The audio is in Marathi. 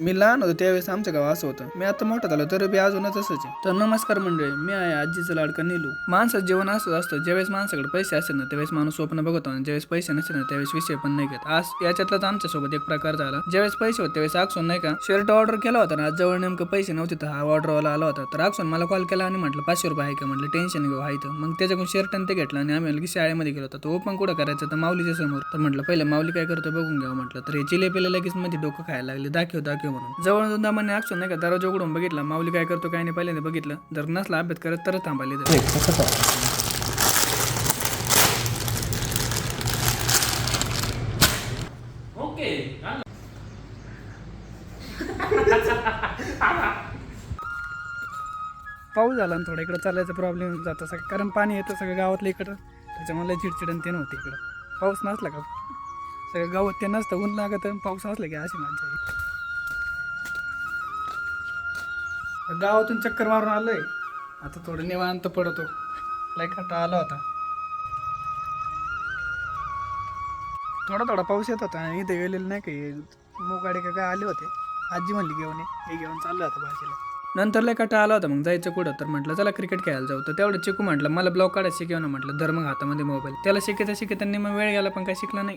मी लहान होतो त्यावेळेस आमच्या गाव असं होतं. मी आता मोठा झालो तर बी अजूनच असंच आहे. तर नमस्कार मंडळी, मी आहे आजीचा लाडका नीलू. माणसाचं जीवन असंच असतं, ज्यावेळेस माणसाकडे पैसे असतात ना त्यावेळेस माणूस स्वप्न बघतो आणि ज्यावेळेस पैसे नसतात ना त्यावेळेस विषय पण नाही घेत. आज याच्यातलाच आमच्यासोबत एक प्रकार झाला. ज्यावेळेस पैसे होते त्यावेळेस अक्षून नाही का शर्ट ऑर्डर केला होता ना, आज जवळ नेमकं पैसे नव्हते तर हा ऑर्डरवाला आला होता. तर अक्षून मला कॉल केला आणि म्हटलं 500 रुपये आहे का, म्हटलं टेन्शन घेऊ आहे तर. मग त्याच्याकडून शर्ट आणि ते घेतलं आणि आम्ही लगेच शाळेमध्ये गेलो होतो. तो ओपन कुठं करायचं तर माऊलीच्या समोर. तर म्हटलं पहिले माऊली काय करतो बघून घ्यावं म्हटलं. तर हे जिलेबीला लगेच मध्ये डोकं खायला लागले, दाखव दाखव म्हणून. जवळ जाऊन दामाने अक्षून नाही का दरवाजा उघडून बघितला, माऊली काय करतो काय नाही पहिल्यांदा बघितलं. जर नसला अभ्यास करत तरच थांबायला ओके. पाऊस झाला ना थोडा, इकडं चालायचा प्रॉब्लेम जातं सगळं, कारण पाणी येतं सगळं गावातलं इकडं, त्याच्यामुळे चिडचिडन ते नव्हते इकडं. पाऊस नसला का सगळं गावात ते नसतं, ऊन लागत पाऊस असला की अशी मजा आहे. गावातून चक्कर मारून आलोय, आता थोडं निवांत पडतो. लय कंटाळा आला होता. थोडा थोडा पाऊस येत होता आणि इथे गेलेलं नाही काही मोगाडे का काय आले होते. आजी म्हणली घेऊन ये, हे घेऊन चाललं होतं भाजीला. नंतर लय कंटाळा आला होता, मग जायचं कुठं तर म्हटलं चला क्रिकेट खेळायला जाऊ. तर तेवढं चिकू म्हटलं मला ब्लॉक काढायचं शिकव ना, म्हटलं धर मग हातामध्ये मोबाईल. त्याला शिकायचं शिकताना मग वेळ गेला पण काय शिकला नाही.